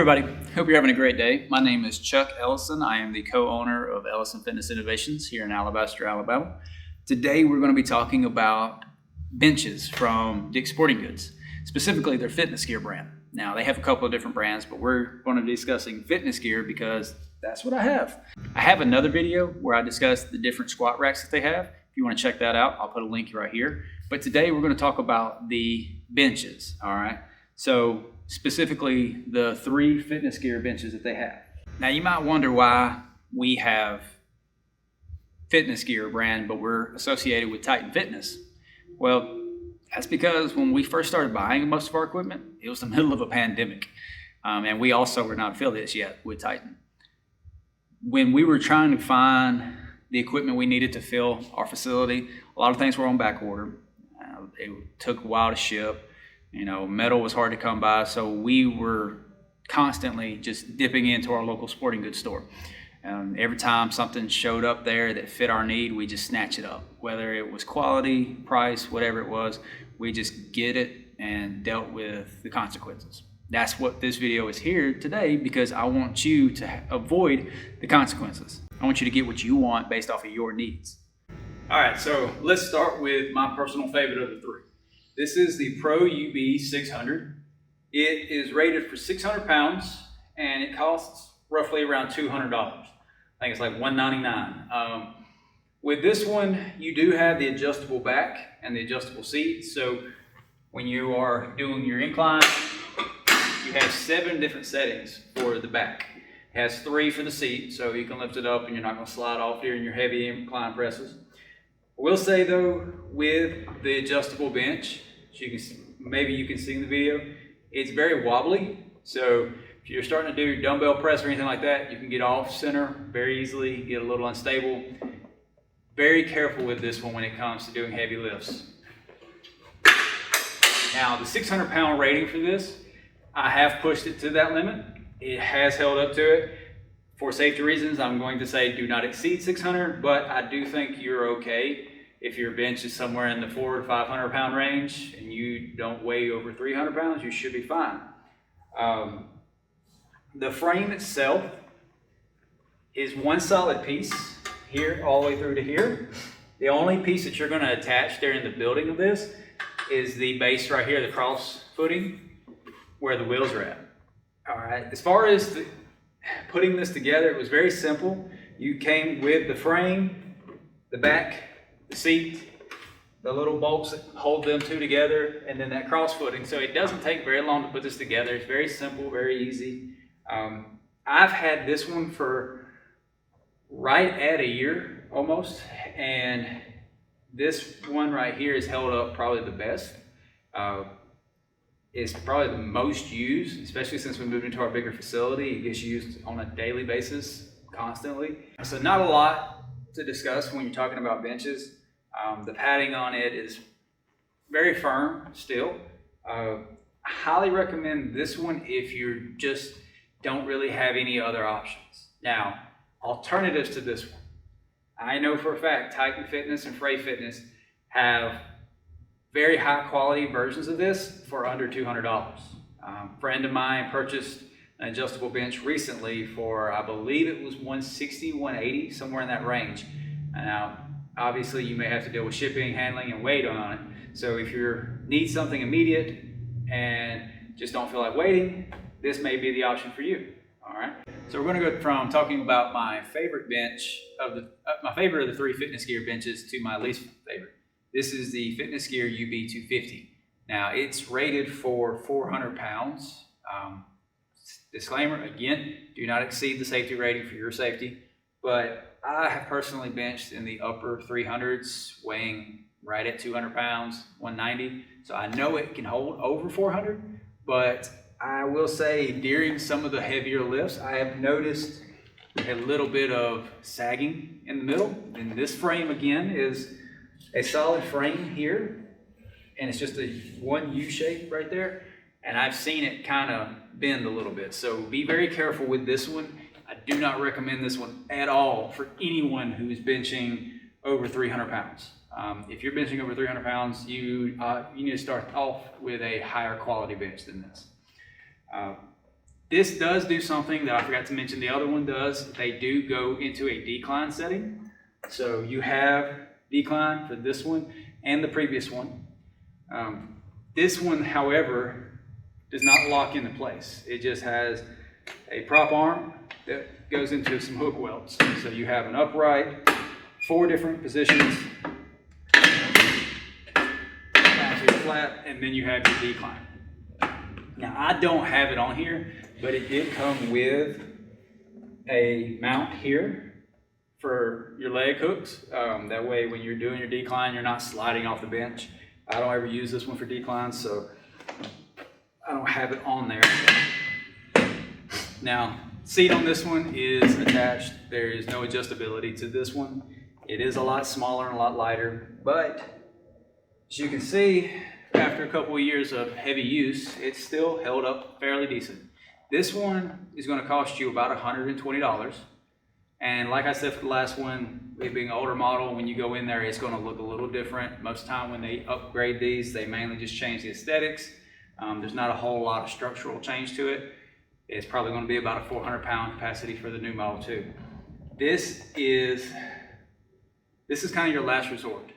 everybody, hope you're having a great day. My name is Chuck Ellison. I am the co-owner of Ellison Fitness Innovations here in Alabaster, Alabama. Today we're going to be talking about benches from Dick's Sporting Goods, specifically their fitness gear brand. Now they have a couple of different brands, but we're going to be discussing fitness gear because that's what I have. I have another video where I discuss the different squat racks that they have. If you want to check that out, I'll put a link right here. But today we're going to talk about the benches, all right? So specifically the three fitness gear benches that they have. Now you might wonder why we have fitness gear brand, but we're associated with Titan Fitness. Well, that's because when we first started buying most of our equipment, it was the middle of a pandemic. And we also were not affiliates yet with Titan. When we were trying to find the equipment we needed to fill our facility, a lot of things were on back order. It took a while to ship. You know, metal was hard to come by, so we were constantly just dipping into our local sporting goods store. Every time something showed up there that fit our need, we just snatch it up. Whether it was quality, price, whatever it was, we just get it and dealt with the consequences. That's what this video is here today, because I want you to avoid the consequences. I want you to get what you want based off of your needs. All right, so let's start with my personal favorite of the three. This is the Proub 600. It is rated for 600 pounds and it costs roughly around $200. I think it's like $199. With this one, you do have the adjustable back and the adjustable seat. So when you are doing your incline, you have 7 different settings for the back. It has 3 for the seat, so you can lift it up and you're not going to slide off during your heavy incline presses. I will say though, with the adjustable bench, maybe you can see in the video, it's very wobbly. So if you're starting to do dumbbell press or anything like that, you can get off center very easily, get a little unstable. Very careful with this one when it comes to doing heavy lifts. Now the 600 pound rating for this, I have pushed it to that limit. It has held up to it. For safety reasons, I'm going to say do not exceed 600, but I do think you're okay if your bench is somewhere in the 400 to 500 pound range and you don't weigh over 300 pounds, you should be fine. The frame itself is one solid piece here all the way through to here. The only piece that you're going to attach during the building of this is the base right here, the cross footing, where the wheels are at. All right, as far as putting this together, it was very simple. You came with the frame, the back, the seat, the little bolts that hold them two together, and then that cross footing. So it doesn't take very long to put this together. It's very simple, very easy. I've had this one for right at a year almost, and this one right here is held up probably the best. It's probably the most used, especially since we moved into our bigger facility. It gets used on a daily basis, constantly. So not a lot to discuss when you're talking about benches. The padding on it is very firm still. I highly recommend this one if you just don't really have any other options. Now, alternatives to this one. I know for a fact Titan Fitness and Fray Fitness have very high quality versions of this for under $200. A friend of mine purchased an adjustable bench recently for, I believe it was $160, $180, somewhere in that range. Now, obviously you may have to deal with shipping, handling, and weight on it. So if you need something immediate and just don't feel like waiting, this may be the option for you. All right. So we're going to go from talking about my favorite bench my favorite of the three fitness gear benches to my least favorite. This is the Fitness Gear UB250. Now it's rated for 400 pounds. Disclaimer, again, do not exceed the safety rating for your safety, but I have personally benched in the upper 300s, weighing right at 200 pounds, 190. So I know it can hold over 400, but I will say during some of the heavier lifts, I have noticed a little bit of sagging in the middle. And this frame again is a solid frame here, and it's just a one U shape right there, and I've seen it kind of bend a little bit. So be very careful with this one. I do not recommend this one at all for anyone who is benching over 300 pounds. If you're benching over 300 pounds, you need to start off with a higher quality bench than this. This does do something that I forgot to mention. The other one does. They do go into a decline setting. So you have decline for this one and the previous one. This one, however, does not lock into place. It just has a prop arm that goes into some hook welds. So you have an upright, 4 different positions, flat, and then you have your decline. Now I don't have it on here, but it did come with a mount here for your leg hooks. That way when you're doing your decline, you're not sliding off the bench. I don't ever use this one for declines, so I don't have it on there. Now, seat on this one is attached. There is no adjustability to this one. It is a lot smaller and a lot lighter, but as you can see, after a couple of years of heavy use, it's still held up fairly decent. This one is going to cost you about $120. And like I said for the last one, it being an older model, when you go in there, it's going to look a little different. Most of the time when they upgrade these, they mainly just change the aesthetics. There's not a whole lot of structural change to it. It's probably going to be about a 400-pound capacity for the new Model 2. This is kind of your last resort.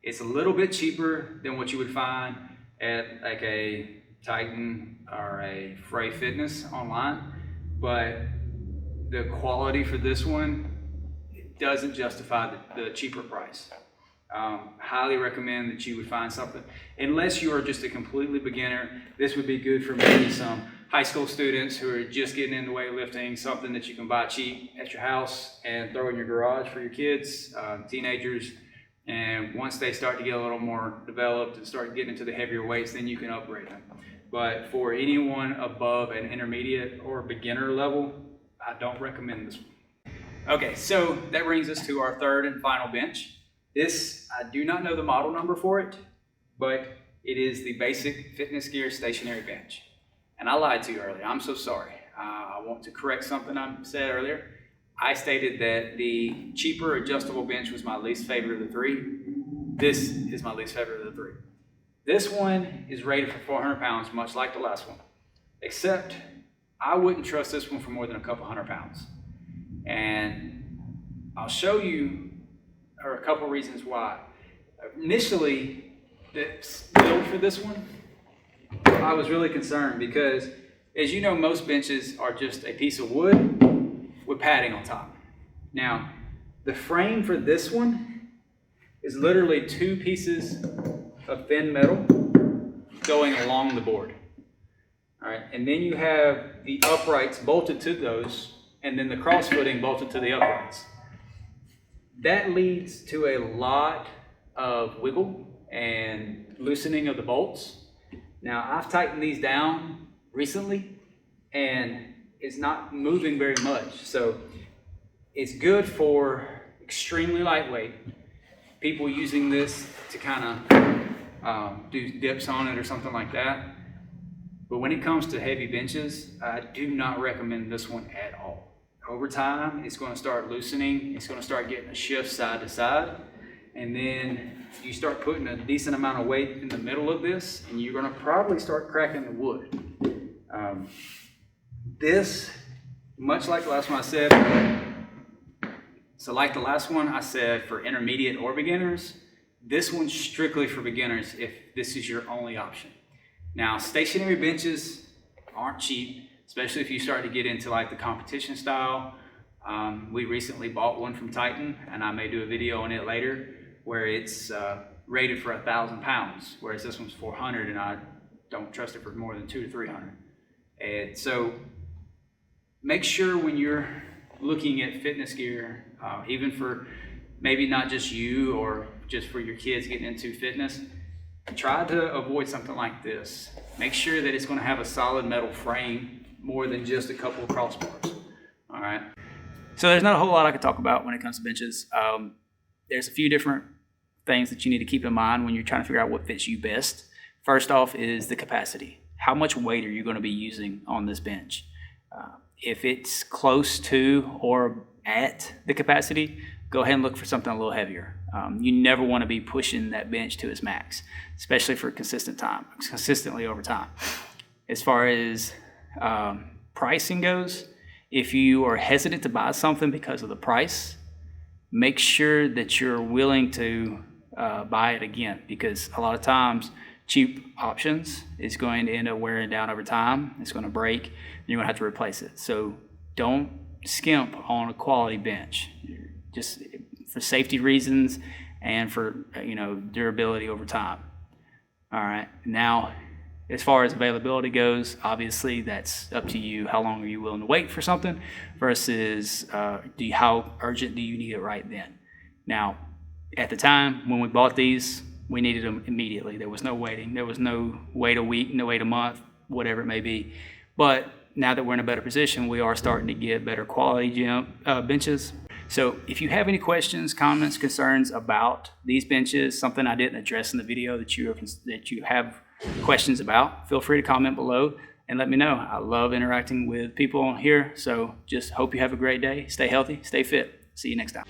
It's a little bit cheaper than what you would find at like a Titan or a Frey Fitness online, but the quality for this one doesn't justify the cheaper price. Highly recommend that you would find something. Unless you are just a completely beginner, this would be good for maybe some high school students who are just getting into weightlifting, something that you can buy cheap at your house and throw in your garage for your kids, teenagers. And once they start to get a little more developed and start getting into the heavier weights, then you can upgrade them. But for anyone above an intermediate or beginner level, I don't recommend this one. Okay, so that brings us to our third and final bench. This, I do not know the model number for it, but it is the basic fitness gear stationary bench. And I lied to you earlier, I'm so sorry. I want to correct something I said earlier. I stated that the cheaper adjustable bench was my least favorite of the 3. This is my least favorite of the 3. This one is rated for 400 pounds, much like the last one, except I wouldn't trust this one for more than a couple 100 pounds. And I'll show you a couple reasons why. Initially, the build for this one, I was really concerned because, as you know, most benches are just a piece of wood with padding on top. Now, the frame for this one is literally 2 pieces of thin metal going along the board. All right, and then you have the uprights bolted to those, and then the cross footing bolted to the uprights. That leads to a lot of wiggle and loosening of the bolts. Now, I've tightened these down recently, and it's not moving very much. So it's good for extremely lightweight people using this to kind of do dips on it or something like that. But when it comes to heavy benches, I do not recommend this one at all. Over time, it's going to start loosening. It's going to start getting a shift side to side. And then you start putting a decent amount of weight in the middle of this, and you're going to probably start cracking the wood. This, much like the last one I said, so like the last one I said for intermediate or beginners, this one's strictly for beginners if this is your only option. Now, stationary benches aren't cheap, especially if you start to get into like the competition style. We recently bought one from Titan, and I may do a video on it later, where it's rated for 1,000 pounds, whereas this one's 400, and I don't trust it for more than 200 to 300. And so make sure when you're looking at fitness gear, even for maybe not just you or just for your kids getting into fitness, try to avoid something like this. Make sure that it's going to have a solid metal frame more than just a couple of crossbars. All right. So there's not a whole lot I could talk about when it comes to benches. There's a few different things that you need to keep in mind when you're trying to figure out what fits you best. First off is the capacity. How much weight are you going to be using on this bench? If it's close to or at the capacity, go ahead and look for something a little heavier. You never want to be pushing that bench to its max, especially for consistently over time. As far as pricing goes, if you are hesitant to buy something because of the price, make sure that you're willing to buy it again, because a lot of times cheap options is going to end up wearing down over time. It's going to break, and you're going to have to replace it. So don't skimp on a quality bench, just for safety reasons and for durability over time. All right, now as far as availability goes, obviously that's up to you. How long are you willing to wait for something versus how urgent do you need it right then? Now, at the time when we bought these, we needed them immediately. There was no waiting. There was no wait a week, no wait a month, whatever it may be. But now that we're in a better position, we are starting to get better quality benches. So if you have any questions, comments, concerns about these benches, something I didn't address in the video that you have questions about, feel free to comment below and let me know. I love interacting with people on here. So just hope you have a great day. Stay healthy, stay fit. See you next time.